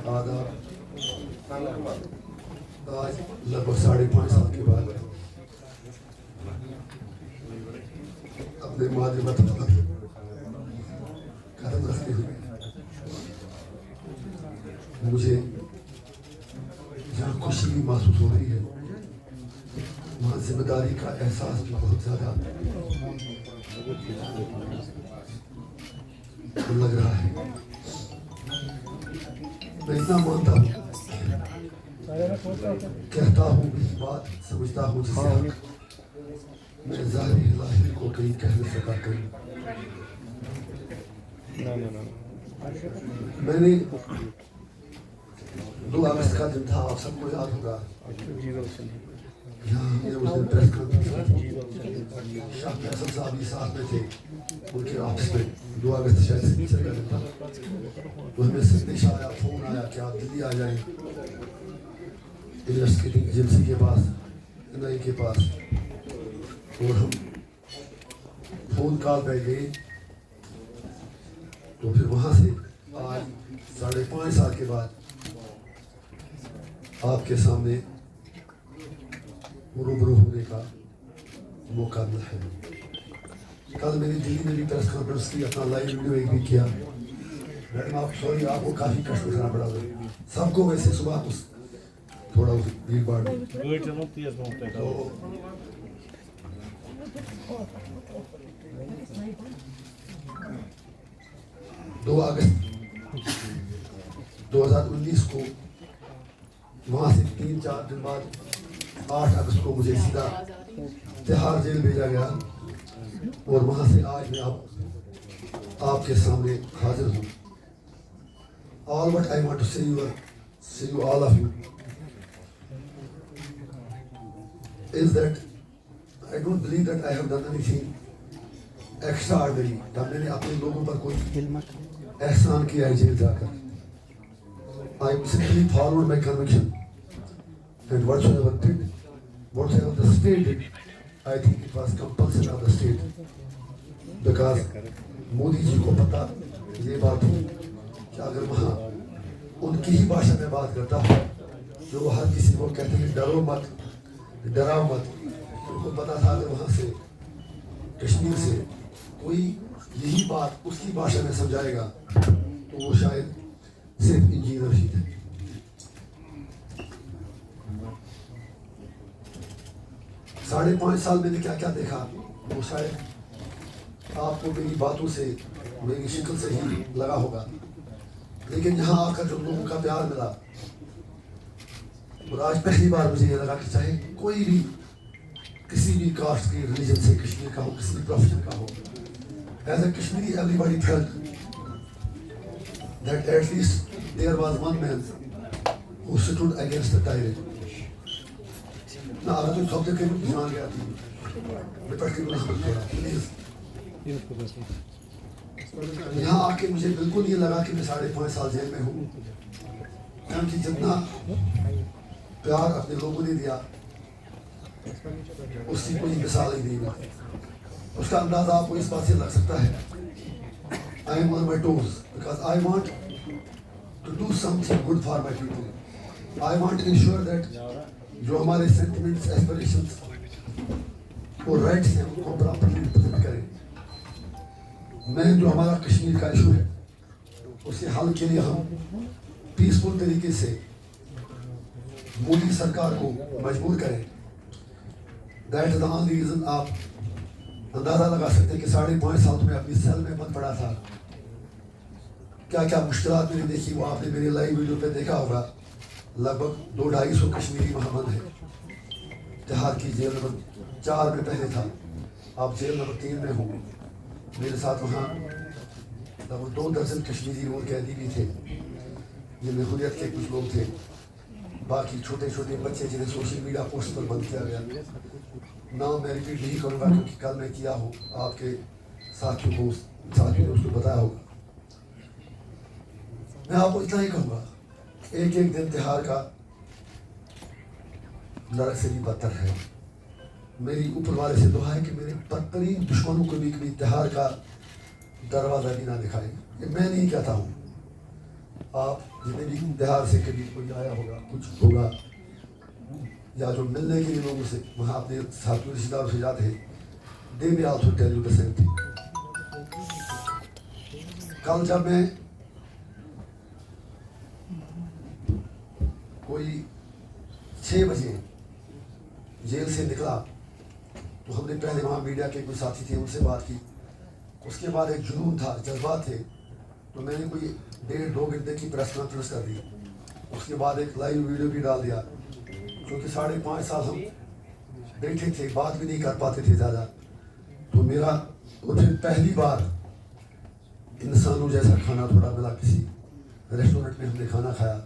آداب. آج لگ بھگ 5.5 سال کے بعد اپنے مادری وطن پر قدم رکھتے ہوئے مجھے جہاں خوشی بھی محسوس ہو رہی ہے وہاں ذمہ داری کا احساس بھی بہت زیادہ لگ رہا ہے. میں اتنا مانتا ہوں، کہتا ہوں بھی بات سمجھتا ہوں جسے حق میں ظاہری لاہری کو کہیں کہہ نہیں سکا کروں. میں نے 2 اگست کا دن تھا، آپ سب کو یاد ہوگا. یہاں ہم نے اس دن پریس کانفرنس کی. شاہ فیصل صاحب بھی ساتھ میں تھے ان کے آفس میں. 2 اگست شاید سنیچر کا دن تھا. تو ہمیں سندیش آیا، فون آیا کہ آپ دلی آ جائیں انویسٹیگیٹنگ ایجنسی کے پاس، این آئی کے پاس. اور ہم فون کال پہ گئے. تو پھر وہاں سے آج 5.5 سال کے بعد آپ کے سامنے روبرو ہونے کا موقع ملا ہے. کل میں نے دلی میں بھی پریس کانفرنس کی، اپنا لائیو ویڈیو ایک بھی کیا. میڈم آپ سوری، آپ کو کافی کشٹ اٹھانا پڑا سب کو. ویسے صبح تھوڑا بھیڑ بھاڑ تو 2 اگست 2019 کو وہاں سے 3-4 دن بعد 8 اگست کو مجھے سیدھا تہاڑ جیل بھیجا گیا. اور وہاں سے آج میں آپ کے سامنے حاضر ہوں. All what I want to say you all of you is that I don't believe that I have done anything extraordinary. تب میں نے اپنے لوگوں پر کوئی احسان کیا ہے جیل جا کر. I simply followed my conviction and whatsoever the state did, I think it was compulsion of the state. Because Modi جی کو پتا یہ بات تھی کہ اگر وہاں ان کی ہی بھاشا میں بات کرتا ہوں جو وہ ہر کسی کو کہتے ہیں ڈراؤ مت. ان کو پتا تھا اگر وہاں سے کشمیر سے کوئی یہی بات اس کی بھاشا میں سمجھائے گا تو وہ شاید صرف انجینئر ہی تھے. ساڑھے 5 سال میں نے کیا کیا دیکھا وہ شاید آپ کو میری باتوں سے، میری شکل سے ہی لگا ہوگا. لیکن یہاں آ کر جب لوگوں کا پیار ملا اور آج پہلی بار مجھے یہ لگا کہ چاہے کوئی بھی کسی بھی کاسٹ کی ریلیجن سے کشمیر کا ہو، کسی بھی پروفیشن کا ہو، as a Kashmiri everybody felt that at least there was one man who stood against the tyrant. نہ اگر کوئی خبر کے جان گیا تھی لپٹ کے گناہ مت کرا پلیز. یہاں آ کے مجھے بالکل یہ لگا کہ میں 5.5 سال جیل میں ہوں. کیونکہ جتنا پیار اپنے لوگوں نے دیا اس کی کوئی مثال ہی نہیں ملتی. اس کا اندازہ آپ کو اس بات سے لگ سکتا ہے I am on my toes because I want to do something good for my people. I want to ensure that جو ہمارے sentiments, aspirations اور rights ہیں ان کو properly represent کریں. میں جو ہمارا کشمیر کا ایشو ہے اس کے حل کے لیے ہم پیسفل طریقے سے مودی سرکار کو مجبور کریں. That is the only reason. آپ اندازہ لگا سکتے ہیں کہ 5.5 سال میں اپنی سیل میں بند پڑا تھا. کیا کیا مشکلات میں نے دیکھی وہ آپ نے میرے لائیو ویڈیو پہ دیکھا ہوگا. لگ بھگ 200-250 کشمیری وہاں بند ہے. تہاڑ کی جیل نمبر 4 میں پہلے تھا، آپ جیل نمبر 3 میں ہوں. میرے ساتھ وہاں لگ بھگ 2 درجن کشمیری اور قیدی بھی تھے جن میں حریت کے کچھ لوگ تھے. باقی چھوٹے چھوٹے بچے جنہیں سوشل میڈیا پوسٹ پر بند کیا گیا. نام میں ریپیٹ نہیں کروں گا کیونکہ کل میں کیا ہوں آپ کے ساتھیوں نے اس کو بتایا ہوگا. میں آپ کو اتنا ہی کہوں گا ایک دن تہاڑ کا نرک سے بھی بدتر ہے. میری اوپر والے سے دعا ہے کہ میرے بدترین دشمنوں کو بھی کبھی تہاڑ کا دروازہ بھی نہ دکھائے. یہ میں نہیں کہتا ہوں، آپ جتنے بھی بہار سے کبھی کوئی آیا ہوگا کچھ ہوگا یا جو ملنے کے لیے لوگوں سے وہاں اپنے ساتھیوں رشتہ داروں سے جاتے ہیں, they may also tell you the same thing. کل جب میں کوئی 6 بجے جیل سے نکلا تو ہم نے پہلے وہاں میڈیا کے کوئی ساتھی تھے ان سے بات کی. اس کے بعد ایک جنون تھا, جذبات تھے, تو میں نے کوئی 1.5-2 گھنٹے کی پریس کانفرنس کر دی. اس کے بعد ایک لائیو ویڈیو بھی ڈال دیا, کیونکہ 5.5 سال ہم بیٹھے تھے, بات بھی نہیں کر پاتے تھے زیادہ. تو میرا پھر پہلی بار انسانوں جیسا کھانا تھوڑا ملا, کسی ریسٹورنٹ میں ہم نے کھانا کھایا,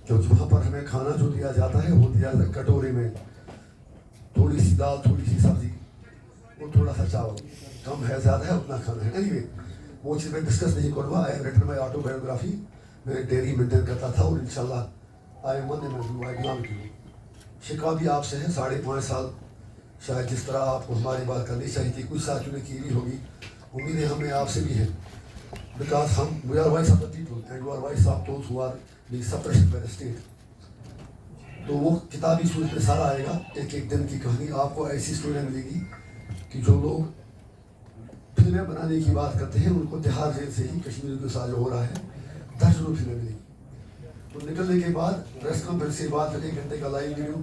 کیونکہ وہاں پر ہمیں کھانا جو دیا جاتا ہے وہ دیا جاتا ہے کٹورے میں, تھوڑی سی دال, تھوڑی سی سبزی, اور تھوڑا سا چاول, کم ہے زیادہ ہے اتنا کھانا ہے. اینی وے وہ چیز میں ڈسکس نہیں کروں گا. آئی ہیو ریٹن مائی آٹوبایوگرافی, میں ڈیری مینٹین کرتا تھا اور انشاءاللہ I am one and I belong to you. شکوا بھی آپ سے ہے 5.5 سال, شاید جس طرح آپ کو ہماری بات کرنی چاہیے تھی کچھ ساتھیوں نے کی بھی ہوگی, امیدیں ہمیں آپ سے بھی ہیں, بیکاز ہم we are voice of the people and you are voice of those who are being suppressed by the state. تو وہ کتابی صورت میں سارا آئے گا, ایک ایک دن کی کہانی. آپ کو ایسی اسٹوریاں ملے گی کہ جو لوگ فلمیں بنانے کی بات کرتے ہیں ان کو تہاڑ جیل سے ہی کشمیر کے ساتھ جو ہو رہا ہے درجنوں فلمیں ملے گی. تو نکلنے کے بعد پریس کانفرنس کے بعد 1 گھنٹے کا لائیو ویڈیو,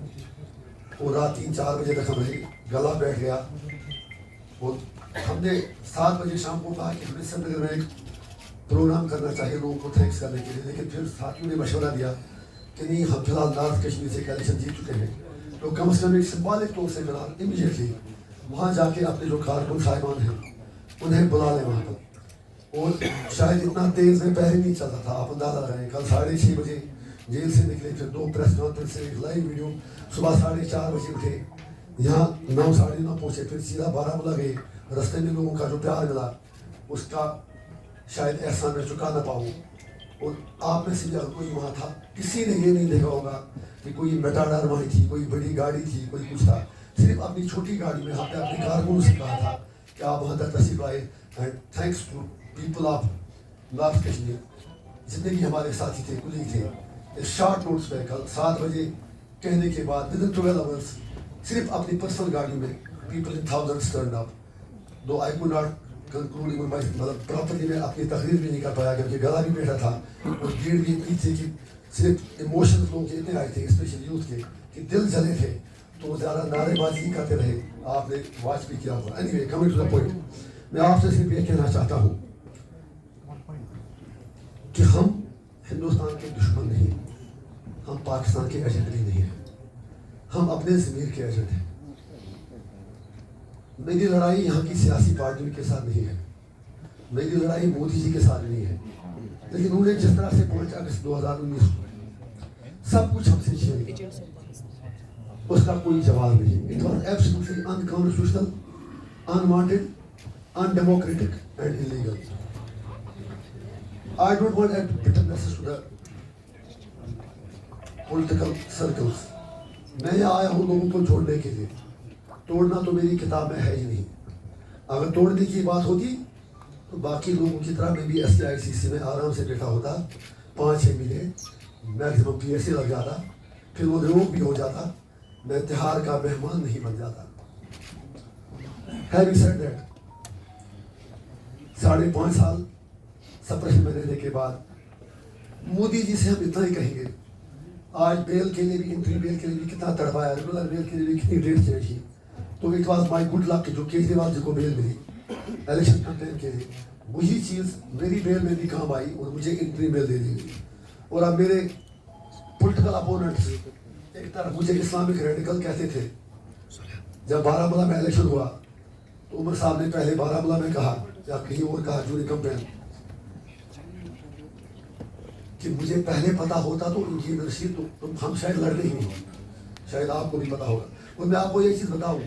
اور رات 3-4 بجے تک ہم رہے, گلا بیٹھ گیا. اور ہم نے 7 بجے شام کو کہا کہ ہمیں سری نگر میں ایک پروگرام کرنا چاہیے لوگوں کو تھینکس کرنے کے لیے, لیکن پھر ساتھیوں نے مشورہ دیا کہ نہیں, ہم فی الحال نارتھ کشمیر سے الیکشن جیت چکے ہیں, تو کم از کم ایک سمبولک طور سے فی الحال امیڈیٹلی وہاں جا کے اپنے جو کارکن صاحبان ہیں انہیں بلا لیں وہاں پر. اور شاید اتنا تیز میں پہلے نہیں چلتا تھا, آپ اندازہ لگائیں. کل 6:30 بجے جیل سے نکلے, پھر 2 پریس کانفرنس سے, ایک لائیو ویڈیو, صبح 4:30 بجے اٹھے, یہاں 9 پہنچے, پھر سیدھا بارامولہ گئے. رستے میں لوگوں کا جو پیار ملا اس کا شاید احسان میں چکا نہ پاؤں. اور آپ میں سے بھی اگر کوئی وہاں تھا, کسی نے یہ نہیں دیکھا ہوگا کہ کوئی میٹاڈار وہاں تھی, کوئی بڑی گاڑی تھی, کوئی کچھ تھا. صرف اپنی چھوٹی گاڑی میں ہم نے اپنے کارکنوں سے کہا تھا کہ آپ وہاں تک تشریف آئے. And thanks to people of north Kashmir, جتنے بھی ہمارے ساتھی تھے, کلیگ تھے. ایک شارٹ نوٹس پہ کل 7 بجے کہنے کے بعد ودن 12 hours صرف اپنی پرسنل گاڑی میں people in thousands turned up. Though I could not conclude, مطلب پراپرلی میں اپنی تقریر بھی نہیں کر پایا کیونکہ گلا بھی بیٹھا تھا, اور بھیڑ بھی اتنی تھی کہ صرف ایموشنز لوگوں کے اتنے آئے تھے, اسپیشل یوتھ کے, کہ دل جلے تھے. تو زیادہ نعرے بازی نہیں کرتے رہے, آپ نے واچ بھی کیا ہوگا. Anyway coming to the point, میں آپ سے صرف یہ کہنا چاہتا ہوں کہ ہم ہندوستان کے دشمن نہیں, ہم پاکستان کے ایجنٹ بھی نہیں ہیں, ہم اپنے ضمیر کے ایجنٹ ہیں. میری لڑائی یہاں کی سیاسی پارٹیوں کے ساتھ نہیں ہے, میری لڑائی مودی جی کے ساتھ نہیں ہے, لیکن انہوں نے جس طرح سے 5 اگست 2019 سب کچھ ہم سے چھین لیا, اس کا کوئی جواب نہیں. It was absolutely unconstitutional, unwanted, undemocratic and illegal. I don't want to put a message to the political circles. میں یہاں آیا ہوں لوگوں کو جوڑنے کے لیے, توڑنا تو میری کتاب میں ہے ہی نہیں. اگر توڑنے کی بات ہوتی تو باقی لوگوں کی طرح میں بھی SKICC میں آرام سے بیٹھا ہوتا, 5-6 مہینے میکسیمم PSC لگ جاتا, پھر وہ ریموو بھی ہو جاتا, میں تہاڑ کا مہمان نہیں بن جاتا. Having said that, 5.5 سال سپریشن میں رہنے کے بعد مودی جی سے ہم اتنا ہی کہیں گے. آج بیل کے لیے بھی, انٹری بیل کے لیے بھی کتنا تڑپایا, ریگولر بیل کے لیے بھی کتنی ڈیٹ چاہیے. تو it was my good luck کہ جو کیجریوال جی کو بیل ملی الیکشن کمپین کے لیے, وہی چیز میری بیل میں بھی کام آئی اور مجھے انٹری بیل دے دی گئی. اور اب میرے پولیٹیکل اپوننٹس ایک طرف مجھے اسلامک ریڈیکل کہتے تھے. جب بارامولہ میں الیکشن ہوا تو عمر صاحب نے پہلے بارامولہ میں کہا یا کہیں اور کہا جوری کمپین کہ مجھے پہلے پتا ہوتا تو انجینئر رشید تو ہم شاید لڑنے ہی نہیں, شاید آپ کو بھی پتا ہوگا. اور میں آپ کو یہ چیز بتاؤں,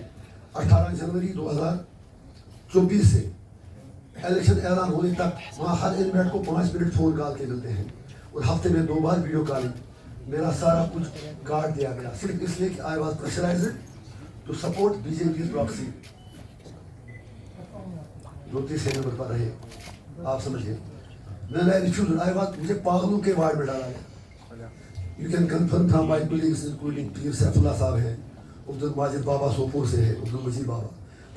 18 جنوری 2024 سے الیکشن اعلان ہونے تک وہاں ہر انویٹ کو 5 منٹ فون کال کے ملتے ہیں, اور ہفتے میں 2 بار ویڈیو کالنگ. میرا سارا کچھ کاٹ دیا گیا صرف اس لیے کہ I was pressurised to support BJP's proxy, جو 3 نمبر پر رہے. آپ سمجھیے میں نے ریفیوز آئی بات مجھے پاگلوں کے وارڈ میں ڈالا گیا. You can confirm from my colleagues including Pir Saifullah Sahib ہیں, عبد الماجد بابا سوپور سے ہے, عبد المجید بابا,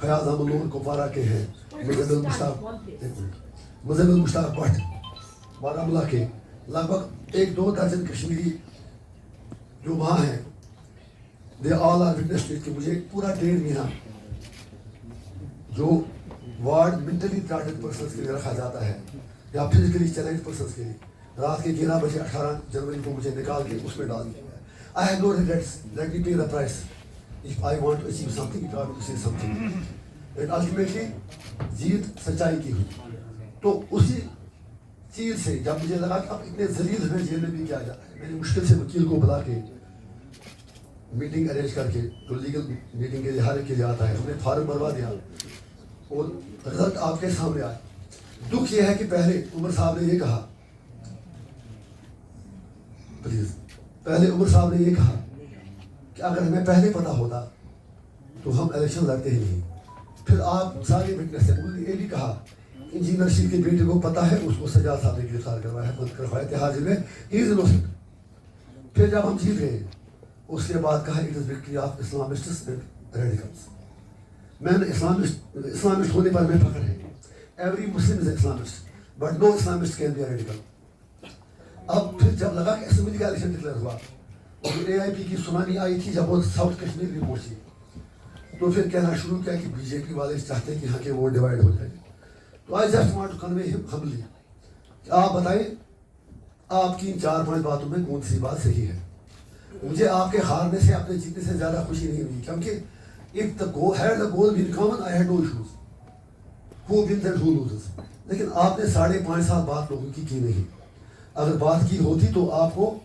فیاض احمد نور کپوارہ کے ہیں, مزل المشتاق بٹ بارامولہ کے, لگ بھگ 1-2 درجن کشمیری جو وہاں ہیں, دے آل آر وٹنس کہ مجھے پورا 1.5 مہینہ جو وارڈ مینٹلی ریٹارڈڈ پرسنس کے لیے رکھا جاتا ہے یا فزیکلی چیلنج پرسنس کے لیے, رات کے 11 بجے 18 جنوری کو مجھے نکال کے اس میں ڈال دیا گیا. I have no regrets, let me pay the price if I want to achieve something, if I want to say something. And ultimately جیت سچائی کی ہوئی. تو اسی چیز سے جب مجھے لگا کہ اب اتنے ذلیل ہمیں جیل میں بھی کیا جاتا ہے, میں نے مشکل سے وکیل کو بلا کے میٹنگ ارینج کر کے, جو لیگل میٹنگ کے لیے ہر ایک کے لیے آتا ہے, ہم نے فارم بھروا دیا اور رزلٹ آپ کے سامنے آیا. دکھ یہ ہے کہ پہلے عمر صاحب نے یہ کہا, پلیز, پہلے عمر صاحب نے یہ کہا کہ اگر ہمیں پہلے پتا ہوتا تو ہم الیکشن لڑتے ہی نہیں. پھر آپ سارے وٹنس ہیں, انہوں نے یہ بھی کہا انجینئر رشید کے بیٹے کو پتا ہے, اس کو سجاد صاحب نے گرفتار کروایا ہے, بند کروایا تھے حاضر میں, ہی از انوسنٹ. پھر جب ہم جیت گئے اس کے بعد کہا it is victory of Islamists and radicals. میں نے اسلامسٹ ہونے پر میں فخر ہے. Every Muslim is Islamist but no Islamist can be a radical. اب پھر جب لگا کہ اسمبلی کا الیکشن ڈکلیئر ہوا, اے آئی پی کی سنانی آئی تھی جب وہ ساؤتھ کشمیر بھی پہنچی, تو پھر کہنا شروع کیا کہ بی جے پی والے چاہتے ہیں کہ یہاں کے ووٹ ڈیوائڈ ہو جائے. تو I just want to convey ہم ہمبلی کہ آپ بتائیں آپ کی 4-5 باتوں میں کون سی بات صحیح ہے. مجھے آپ کے ہارنے سے, اپنے جیتنے سے زیادہ خوشی نہیں ہوئی, کیونکہ if the goal had the goal been common, I had no issues. Who wins and who loses. لیکن آپ نے 5.5 سال بات لوگوں کی نہیں. اگر بات کی ہوتی تو آپ کو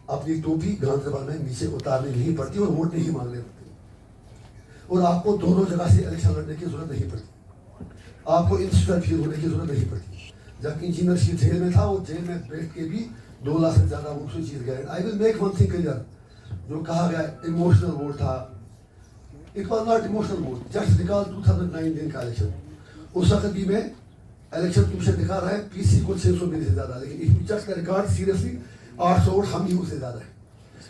اپنی ٹوپی گاندربل میں نیچے اتارنی نہیں پڑتی اور ووٹ نہیں مانگنے پڑتے, اور آپ کو دونوں جگہ سے الیکشن لڑنے کی ضرورت نہیں پڑتی, آپ کو انسٹرفیئر ہونے کی ضرورت نہیں پڑتی. جب انجینئر شیخ جیل میں تھا, وہ جیل میں بیٹھ کے بھی 2 لاکھ سے زیادہ ووٹ سے جیت گئے. I will make one thing clear, جو کہا گیا ایموشنل ووٹ تھا, it was not emotional vote. Just recall 2019 کا الیکشن, اس وقت بھی میں الیکشن کمیشن دکھا رہا ہے پی سی کو 600 ملی سے زیادہ, لیکن if you check the record seriously 800 vote ہم ہی سے زیادہ ہے.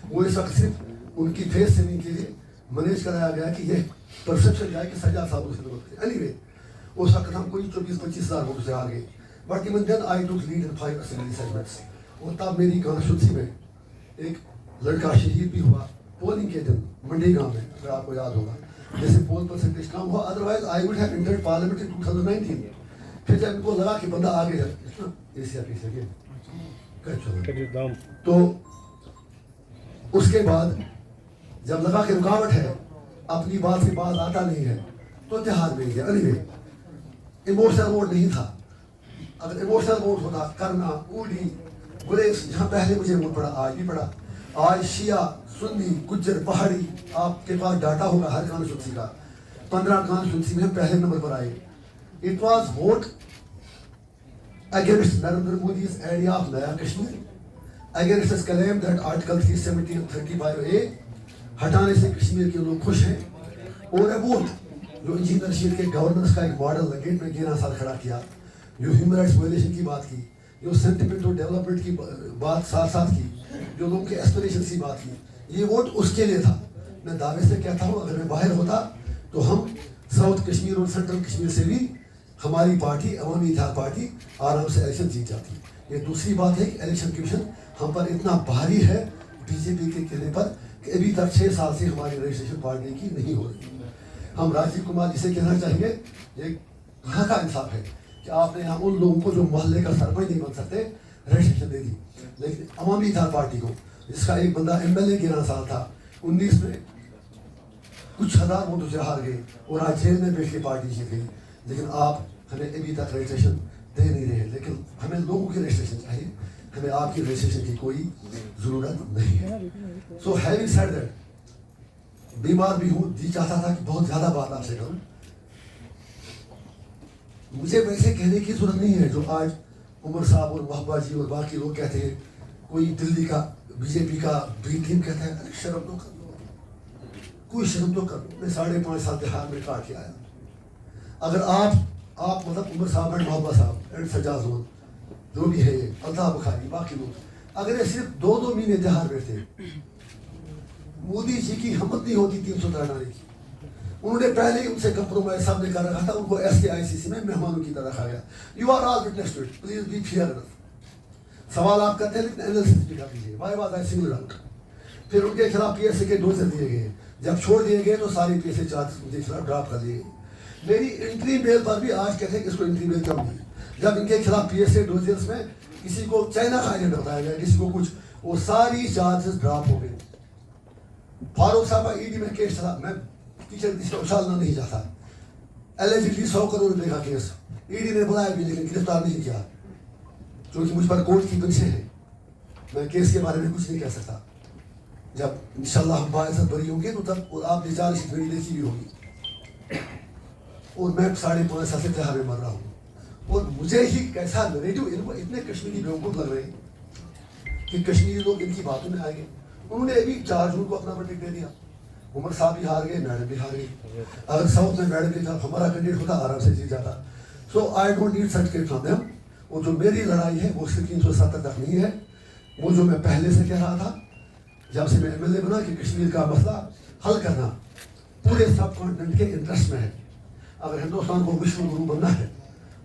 وہ اس وقت صرف ان کی فیس سیونگ کے لیے مینیج کرایا گیا کہ یہ پرسپشن جائے کہ سجاد صاحب سے ووٹ تھے. اینی وے اس وقت ہم کوئی 24-25 ہزار ووٹ سے آ گئے, بٹ ایون دین آئی ٹوک لیڈ ان 5 اسمبلی سیگمنٹس. اور تب میری کانسٹیچوئنسی میں ایک لڑکا شہید بھی ہوا پولنگ کے دن منڈی گاؤں میں, اگر آپ کو یاد ہوگا, جیسے پول پرسنٹیج کم ہوا, otherwise I would have entered parliament in 2019. پھر جب ان کو لگا کہ بندہ آگے ہے, ایسیا پیچھے گئے, تو اس کے بعد جب لگا کہ رکاوٹ ہے, اپنی بات سے بات آتا نہیں ہے, تو اتحاد مل گیا. اینی وے ایموشنل ووٹ نہیں تھا. اگر ایموشنل ووٹ ہوتا, کرنا, اوڈی, گریز, جہاں پہلے مجھے ووٹ پڑا, آج بھی پڑا, آج شیعہ, سنی, گجر, پہاڑی, آپ کے پاس ڈاٹا ہوگا ہر کانسٹیچوئنسی کا, 15 کانسٹیچوئنسی میں ہم پہلے نمبر پر آئے. It was vote against Narendra Modi's idea of نیا Kashmir, against his claim that article 370-35A ہٹانے سے کشمیر کے لوگ خوش ہیں, اور اے ووٹ جو انجینئر رشید کے گورننس کا ایک ماڈل گیٹ میں 11 سال کھڑا کیا, جو ہیومن رائٹس وائلیشن کی بات کی, جو سینٹیمنٹ اور ڈیولپمنٹ کی بات ساتھ ساتھ کی, جو لوگوں کے ایسپریشن کی بات کی, یہ ووٹ اس کے لیے تھا. میں دعوے سے کہتا ہوں اگر میں باہر ہوتا تو ہم ساؤتھ کشمیر اور سینٹرل کشمیر سے بھی ہماری پارٹی عوامی اتحاد پارٹی آرام سے الیکشن جیت جاتی. یہ دوسری بات ہے کہ الیکشن کمیشن ہم پر اتنا بھاری ہے بی جے پی کے کہنے پر کہ ابھی تک 6 سال سے ہماری رجسٹریشن پارٹی کی نہیں ہو رہی. ہم راجیو کمار جی سے کہنا چاہیں گے, یہ کہاں کا انصاف ہے کہ آپ نے یہاں ان لوگوں کو جو محلے کا سرپنچ نہیں بن سکتے رجسٹریشن دے دی, لیکن عوامی اتحاد پارٹی کو, جس کا ایک بندہ MLA 11 سال تھا, 19 میں کچھ ہزار ووٹوں سے ہار گئے اور آج جیل میں بیٹھ کے پارٹی جیت گئی, لیکن آپ ہمیں ابھی تک رجسٹریشن دے نہیں رہے. لیکن ہمیں لوگوں کی رجسٹریشن چاہیے, ہمیں آپ کی رجسٹریشن کی کوئی ضرورت نہیں ہے. سو ہیونگ سیڈ دیٹ, بیمار بھی ہوں, جی چاہتا تھا کہ بہت زیادہ بات آپ سے کروں. مجھے ویسے کہنے کی ضرورت نہیں ہے جو آج عمر صاحب اور محبا جی اور باقی لوگ کہتے ہیں, کوئی دلی کا بی جے پی کا بی ٹیم کہتا ہے شرم تو کر لو, کوئی شرم تو کر لو. میں 5.5 سال بہار میں کاٹ کے آیا. اگر آپ مطلب عمر صاحب اینڈ محبا صاحب اینڈ سجاد زون جو بھی ہے الطاف بخاری باقی لوگ, اگر یہ صرف 2 مہینے تہار بیٹھتے, مودی جی کی ہمت نہیں ہوتی 300 لانے کی. انہوں نے پہلے ہی ان سے کمپرومائز سب نے کر رکھا تھا, ان کو SKICC میں مہمانوں کی طرح رکھا گیا. You are all witness to it, please be fair enough. سوال آپ کرتے ہیں لیکن انالیسس بھی کر لیجیے. Why was I single out. پھر ان کے خلاف PSA کے ڈوزر دیے گئے, جب چھوڑ دیے گئے تو ساری PSA چارجز ان کے خلاف ڈراپ کر دیے گئے. میری انٹری میل پر بھی آج کہتے ہیں کہ اس کو انٹری میل کم دی, جب ان کے خلاف PSA ڈوزرس میں کسی کو چائنا کا ایجنٹ بتایا گیا, کسی کو کچھ, وہ ساری چارجز ڈراپ ہو گئے. فاروق صاحب کا ED میں کیس چلا, میں ٹیچر کسی کو اچھالنا نہیں چاہتا, ایلیجڈلی 100 کروڑ روپے کا کیس, ED نے بلایا بھی لیکن گرفتار نہیں کیا, کیونکہ مجھ پر کورٹ کی بنشیں ہیں. میں کیس کے بارے میں کچھ نہیں کہہ سکتا. جب انشاءاللہ ہم باعزت بری ہوں گے تو تب, اور آپ نے 4 شیٹ میری دیکھی بھی ہوگی, اور میں 5.5 سال سے تہار میں مر رہا ہوں. اور مجھے ہی کیسا نریٹو, ان کو اتنے کشمیری بیوقوف لگ رہے ہیں کہ کشمیری لوگ ان کی باتوں میں آئیں گے. انہوں نے ابھی 4 جون کو اپنا ورڈکٹ دے دیا. عمر صاحب بھی ہار گئے, میڈم بھی ہار گئی. اگر ساؤتھ میں میڈم بھی تھا, ہمارا کینڈیڈیٹ ہوتا آرام سے جیت جاتا. So I don't need certificate from them. اور جو میری لڑائی ہے وہ صرف 370 تک نہیں ہے. وہ جو میں پہلے سے کہہ رہا تھا جب سے میں MLA بنا کہ کشمیر کا مسئلہ حل کرنا پورے سب کانٹیننٹ کے انٹرسٹ میں ہے. اگر ہندوستان کو وشو گرو بننا ہے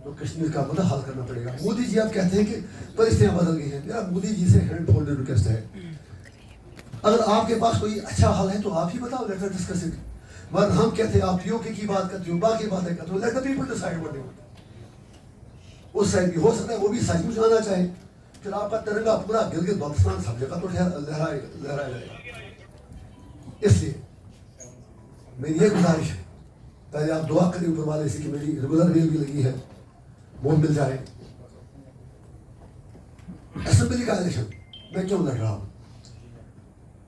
تو کشمیر کا مسئلہ حل کرنا پڑے گا. مودی جی آپ کہتے ہیں کہ پریستیاں بدل گئی ہیں. میرا مودی جی سے ہینڈ فولڈ ریکویسٹ ہے, اگر آپ کے پاس کوئی اچھا حل ہے تو آپ ہی بتاؤ, لیٹ اس ڈسکس اٹ. ورنہ ہم کہتے ہیں آپ POK کی بات کرتے ہو, باقی باتیں کرتے ہو, let the people decide what they want. اس سائڈ بھی ہو سکتا ہے وہ بھی سچ مچ آنا چاہے, پھر آپ کا ترنگا پورا گلگت بلتستان سب جگہ تو لہرائے جائے گا. اس لیے میری یہ گزارش ہے, پہلے آپ دعا کریں اوپر والے سے کہ میری ریگولر میل بھی لگی ہے وہ مل جائے. اسمبلی کا الیکشن میں کیوں لڑ رہا ہوں؟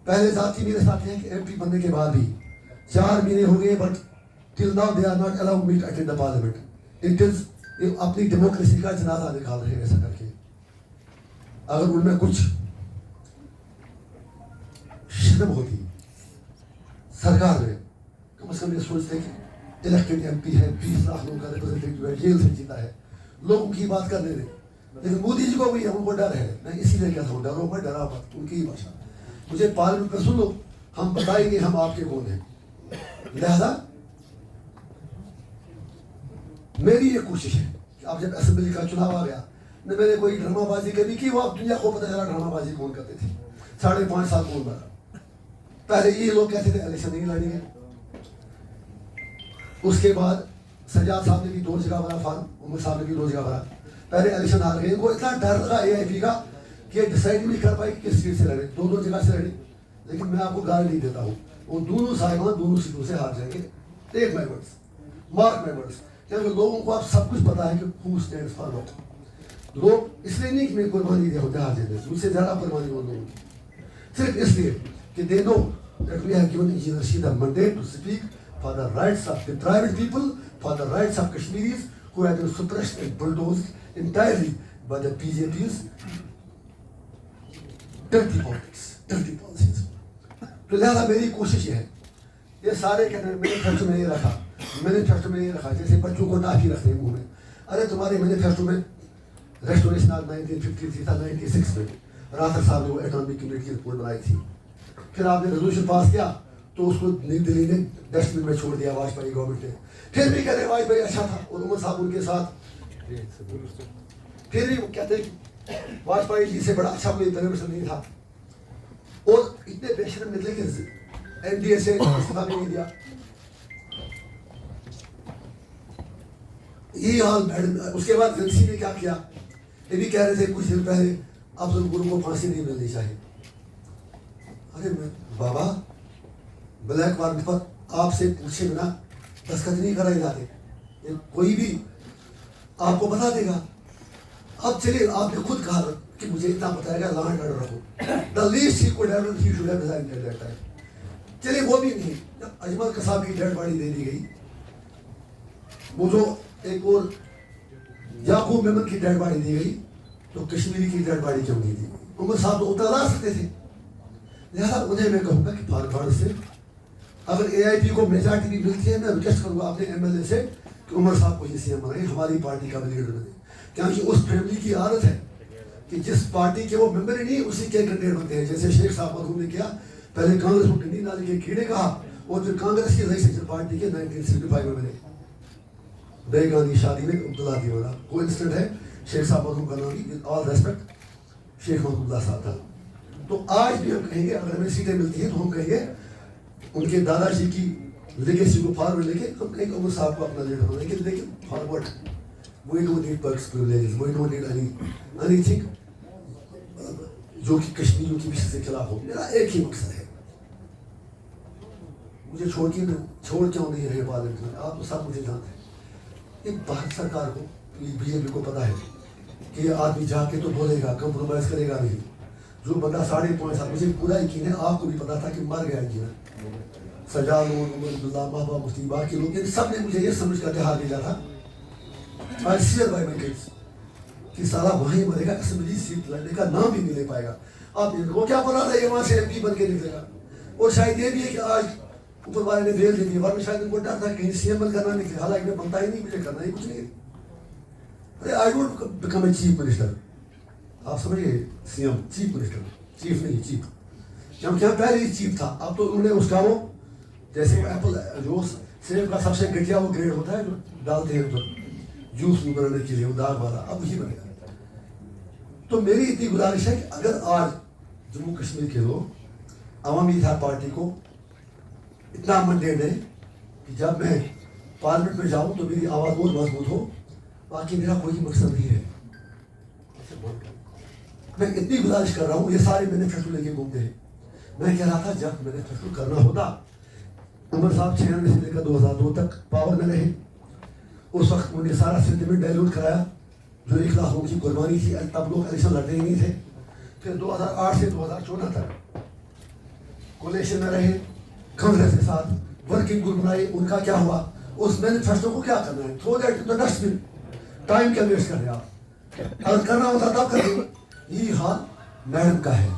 پہلے ذاتی میرے ساتھ ہیں کہ MP بننے کے بعد بھی 4 مہینے ہو گئے, but till now they are not allowed me to attend the parliament. It is اپنی ڈیموکریسی کا جنازہ نکال رہے ہیں ایسا کر کے. اگر ان میں کچھ شرم ہوتی سرکار میں, کم از کم یہ سوچتے کہ الیکٹڈ MP ہے, 20 لاکھ لوگوں کا ریپرزینٹیٹیو ہے, جیل سے جیتا ہے, لوگوں کی بات کرنے دیں. لیکن مودی جی کو بھی ان کو ڈر ہے. میں اسی لیے کہتا ہوں ڈرو مت, ڈرا مت, ان کی ہی بھاشا. مجھے پارلیمنٹ میں سن لو, ہم بتائیں گے ہم آپ کے کون ہیں. لہذا میری یہ کوشش ہے کہ اب جب اسمبلی کا چناؤ آ گیا, نہ میں نے کوئی ڈرامہ بازی کبھی کی, وہ اب دنیا کو پتہ چلا ڈرامہ بازی کون کرتے تھے. 5.5 سال کون بنا. پہلے یہ لوگ کہتے تھے الیکشن نہیں لڑیں گے, اس کے بعد سجاد صاحب نے بھی 2 جگہ بنا فارم, عمر صاحب نے بھی 2 جگہ بنا. پہلے الیکشن ہار گئے, ان کو اتنا ڈر لگا AIP کا کہ ڈیسائیڈ نہیں کر پائی کہ کس سیٹ سے لڑے. 2 جگہ سے لڑے, لیکن میں آپ کو گالی نہیں دیتا ہوں, وہ دونوں صاحبان دونوں سیٹوں سے ہار جائیں گے. Take my words, mark my words. کیونکہ لوگوں کو اب سب کچھ پتا ہے کہ ہو اسٹینڈز فار واٹ. لوگ اس لیے نہیں کہ میں قربانی دیا ہوں جہاز دے, مجھ سے زیادہ قربانی وہ لوگوں کی, صرف اس لیے کہ they know that we have given Engineer Rashid a mandate to speak for the rights of the private people, for the rights of Kashmiris who have been suppressed and bulldozed entirely by the BJP's dirty politics, dirty policies. تو لہذا میری کوشش یہ ہے, یہ سارے کہتے ہیں مینیفیسٹو میں یہ رکھا, مینیفیسٹو میں یہ رکھا, جیسے بچوں کو ٹافی رکھتے ہیں منہ میں. ارے تمہارے مینیفیسٹو میں ریسٹوریشن 1953 تھا, 96 میں راتر صاحب نے وہ اٹامک یونٹ کی رپورٹ بنائی تھی. پھر آپ نے ریزولوشن پاس کیا تو اس کو نئی دلی نے ڈسٹ بن میں چھوڑ دیا واجپئی گورنمنٹ نے. پھر بھی کہتے ہیں واجپئی اچھا تھا, اور عمر صاحب ان کے ساتھ, پھر بھی وہ کہتے ہیں کہ واجپئی جی سے بڑا اچھا کوئی پرائم منسٹر نہیں تھا. اور اتنے بے شرم نکلے کہ NDA سے استعفیٰ بھی نہیں دیا. یہ حال میڈم. اس کے بعد ایجنسی نے کیا کیا, یہ بھی کہہ رہے تھے کچھ دن پہلے افضل گرو کو پھانسی نہیں ملنی چاہیے. ارے بابا, بلیک وارنٹ پر آپ سے پوچھے بنا دستخط نہیں کرائی جاتے, کوئی بھی آپ کو بتا دے گا. اب چلیے آپ نے خود کہا کہ مجھے اتنا بتائے گا لا اینڈ آرڈر رکھو. The least he could have he should have resigned at that time. چلیے وہ بھی نہیں. جب اجمل قصاب کی ڈیڈ باڈی دے دی گئی, وہ جو ایک اور یعقوب میمن کی ڈیڈ باڈی دی گئی, تو کشمیری کی ڈیڈ باڈی کیوں نہیں دی گئی؟ عمر صاحب تو اتنا لا سکتے تھے. لہٰذا انہیں میں کہوں گا کہ فارغ سے اگر AIP کو میجارٹی بھی ملتی ہے, میں ریکویسٹ کروں گا اپنے MLA سے کہ عمر صاحب کو یہ CM بنائیں, ہماری پارٹی کا بھی لیڈر بنے. کیونکہ اس فیملی کی عادت ہے کہ جس پارٹی کے وہ ممبر ہی نہیں اسی کے کینڈیڈیٹ ہوتے ہیں. جیسے شیخ صاحب مرحوم نے کیا, پہلے کانگریس کو ٹنڈی نالے کے کیڑے کہا اور پھر کانگریس کی رئیس سیکشن پارٹی کے 1965 میں ملے. بیگان کی شادی میں عبداللہ دیوارا کو انسٹنٹ ہے. شیخ صاحب مرحوم کا نام بھی ود آل ریسپیکٹ شیخ محمد اللہ صاحب تھا. تو آج بھی ہم کہیں گے اگر ہمیں سیٹیں ملتی ہیں تو ہم کہیں گے ان کے دادا جی کی لیگیسی کو فارورڈ لے کے ہم کہیں گے عمر صاحب کو اپنا لیڈر بنائیں گے, لیکن forward we don't need perks privileges, we don't need anything جو کہ کشمیریوں کی وشے سے خلاف ہو. میرا ایک ہی مقصد ہے, مجھے چھوڑ کیوں نہیں رہے پارلیمنٹ میں, آپ تو سب مجھے جانتے ہیں. ایک بھارت سرکار کو بی جے پی کو پتا ہے کہ یہ آدمی جا کے تو بولے گا, کمپرومائز کرے گا نہیں. جو بندہ 5.5 سال, مجھے پورا یقین ہے آپ کو بھی پتا تھا کہ مر گیا انجینئر سجاد, عمر عبداللہ, محبوبہ مفتی, باقی لوگ سب نے مجھے یہ سمجھ کر اتحاد دیا تھا کہ سارا وہیں مرے گا, اسمبلی سیٹ لڑنے کا نام بھی نہیں لے پائے گا. آپ ان کو کیا پتا تھا یہ وہاں سے MP بن کے نکلے گا. اور شاید یہ بھی ہے کہ آج اوپر والے نے بھیج دی, ورنہ شاید ان کو ڈر تھا کہیں CM کرنا نہیں, حالانکہ میں بنتا ہی نہیں, مجھے کرنا ہی کچھ نہیں. I don't become a chief minister. آپ سمجھیے CM چیف منسٹر, چیف نہیں چیف, جبکہ پہلے ہی چیف تھا. اب تو انہوں نے اس کا وہ جیسے ایپل جو سیب کا سب سے گھٹیا وہ گریڈ ہوتا ہے جو ڈالتے ہیں جوس بنانے کے لیے, وہ داغ والا, اب وہی بنے گا. تو میری اتنی گزارش ہے کہ اگر آج جموں کشمیر کے لوگ عوامی اتحاد پارٹی کو اتنا منڈیٹ دیں کہ جب میں پارلیمنٹ میں جاؤں تو میری آواز بہت مضبوط ہو, باقی میرا کوئی مقصد نہیں ہے. میں اتنی گزارش کر رہا ہوں, یہ سارے مینیفیسٹو لے کے گھومتے ہیں. میں کہہ رہا تھا جب مینیفیسٹو کرنا ہوتا, عمر صاحب 96 سے لے کر 2002 تک پاور میں رہے, اس وقت انہوں نے سارا سینٹیمنٹ ڈائلوٹ کرایا جو 1 لاکھ لوگوں کی قربانی تھی. تب لوگ الیکشن لڑتے ہی نہیں تھے. پھر 2008 سے 2014 تک کولیشن میں رہے کانگریس کے ساتھ, ورکنگ گروپ بنائے. ان کا کیا ہوا؟ اس مینیفیسٹو کو کیا کرنا ہے, throw that to dustbin. Time کیا ویسٹ کر رہے آپ, اگر کرنا ہوتا تب کر دیں. یہی حال میڈم کا ہے.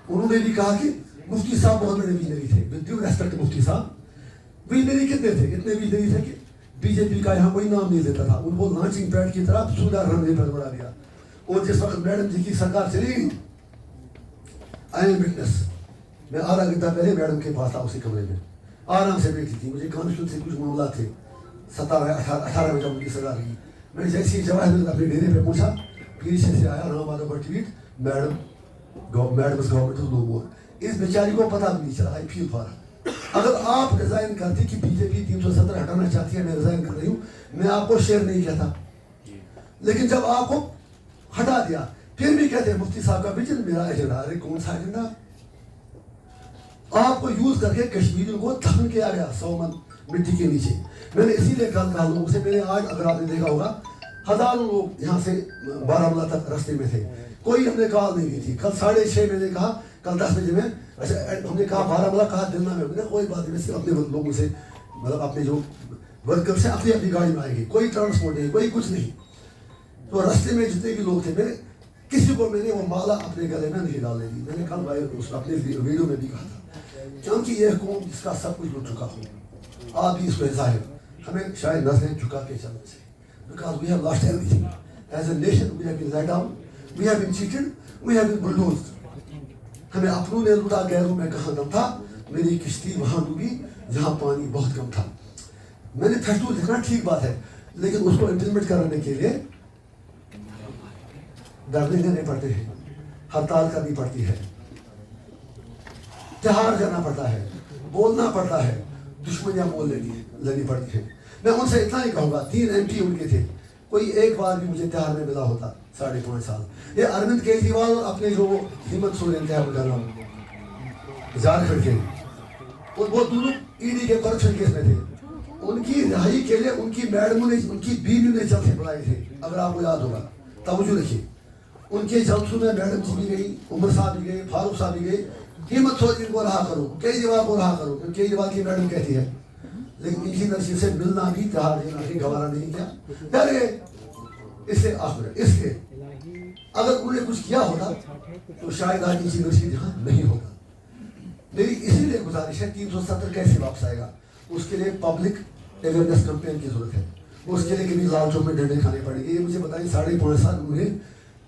انہوں نے بھی کہا کہ مفتی صاحب بہت بڑے ویژنری تھے, ود ڈیو ریسپیکٹ مفتی صاحب. ویژنری کتنے تھے؟ اتنے ویژنری تھے کہ BJP کا یہاں کوئی نام نہیں دیتا تھا. ان کو لانچنگ پیڈ کی طرح سودہ رن پر بڑھا دیا. اور جس وقت میڈم جی کی سرکار چلی گئی, آئی ایم وٹنس, میں آدھا گھنٹہ پہلے میڈم کے پاس تھا, اسی کمرے میں آرام سے بیٹھی تھی. مجھے کانسٹیٹیوشن سے کچھ معاملات تھے. 17-18 میں جب ان کی سزا رہی, میں جیسے ہی جواہر نے اپنے ڈیرے پہ پوچھا, پیچھے سے آیا نام والا ٹویٹ, میڈم گورنمنٹ آف نو مور. اس بیچاری کو پتہ بھی نہیں چلا. آئی فیل فار. اگر آپ ریزائن کرتے کہ BJP 370 ہٹانا چاہتی ہے, میں ریزائن کر رہی ہوں, میں آپ کو شیئر نہیں کہتا. لیکن جب آپ کو ہٹا دیا پھر بھی کہتے ہیں مفتی صاحب کا ویژن میرا ایجنڈا. ارے کون سا ایجنڈا؟ آپ کو یوز کر کے کشمیریوں کو دفن کیا گیا 100 من مٹی کے نیچے. میں نے اسی لیے کل کہا لوگوں سے, میں نے آج اگر آپ نے دیکھا ہوگا ہزاروں لوگ یہاں سے بارہمولہ تک راستے میں تھے, کوئی ہم نے کال نہیں دی تھی. کل 6:30 میں نے کہا, کل 10 بجے میں ہم نے کہا بارہمولہ, کہا دلنا میں. کوئی بات نہیں, صرف اپنے لوگوں سے, مطلب اپنے جو ورکرس ہیں اپنی گاڑی میں آئیں گے, کوئی ٹرانسپورٹ نہیں, کوئی کچھ نہیں. تو راستے میں جتنے بھی لوگ تھے, میں نے کسی کو میں نے وہ مالا اپنے گلے میں نہیں ڈالنے دی. میں نے کل اپنے ویڈیو میں بھی کہا تھا, کیونکہ یہ قوم جس کا سب کچھ لٹ چکا ہو, آپ بھی اس کو ظاہر, ہمیں شاید نسلیں جھکا کے چلنے سے, because we have lost everything. As a nation we have been let down, we have been cheated, we have been bulldozed. ہمیں اپنوں نے لوٹا, غیروں میں کہاں دم تھا. میری کشتی وہاں ڈوبی جہاں پانی بہت کم تھا. مینیفیسٹو لکھنا ٹھیک بات ہے, لیکن اس کو امپلیمنٹ کرنے کے لیے دھرنے دینے پڑتے ہیں, ہڑتال کرنی پڑتی ہے, تہار کرنا پڑتا ہے, بولنا پڑتا ہے, دشمنیاں مول لینی پڑتی ہیں. میں ان سے اتنا ہی کہوں گا, 3 MP ان کے تھے, کوئی ایک بار بھی مجھے تہار میں ملا ہوتا 5.5 سال. یہ اروند کیجریوال اپنے جو ہمت سورین تھے کا نام جھارکھنڈ کے, وہ دونوں ED کے کرپشن کیس میں تھے. ان کی رہائی کے لیے ان کی میڈموں نے, ان کی بیویوں نے جلسے بلائے تھے, اگر آپ کو یاد ہوگا, توجہ رکھیے. ان کے جلسوں میں میڈم جی بھی گئی, عمر صاحب بھی گئے, فاروق صاحب بھی گئے. ہمت سورین کو رہا کرو, کیجریوال کو رہا کرو, کیونکہ کیجریوال کی میڈم کہتی ہے. لیکن ان کی نرسی سے ملنا بھی, تہار دینا بھی گوارا نہیں کیا. ڈرے اس سے آخر اس کے اگر انہوں نے کچھ کیا ہوتا تو شاید آج ان کی نرسی یہاں نہیں ہوگا. میری اسی لیے گزارش ہے, 370 کیسے واپس آئے گا, اس کے لیے پبلک اویئرنیس کمپین کی ضرورت ہے. اس کے لیے کبھی لال چوک میں ڈنڈے کھانے پڑیں گے. یہ مجھے بتائیں 5.5 سال انہیں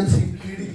NC, PDP,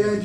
AIP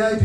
AIP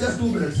Just 2 minutes.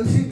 NC,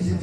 BJP।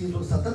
370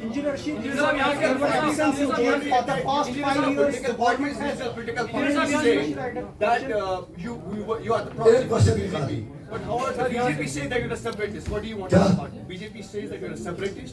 Engineer Rashid, for the past 5 years, the government has a political party saying that you are the proxy for BJP. But however, BJP says that you're a separatist. What do you want to party? BJP says that you're a separatist,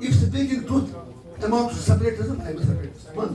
if speaking truth amounts to separatism, I am a separatist. One,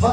For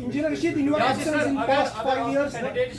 Engineer Rashid, in your absence in past 5 years, candidates,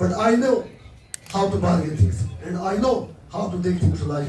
but I know how to bargain things and I know how to take things to life.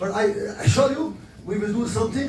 but I assure you we will do something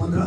15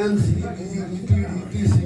NCP, BJP, TDP,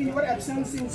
In your absence in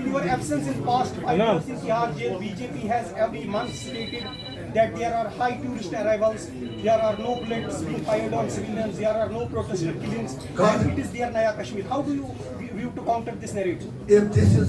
In your absence in past 5 years in Tihar jail, BJP has every month stated that there are high tourist arrivals, there are no bullets being fired on civilians, there are no protester killings, and it is their Naya Kashmir. How do you view to counter this narrative? If this is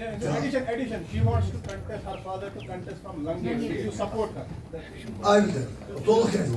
Addition. She wants to contest, her father to contest from Lange. Do you support her? I will tell. Todo que no.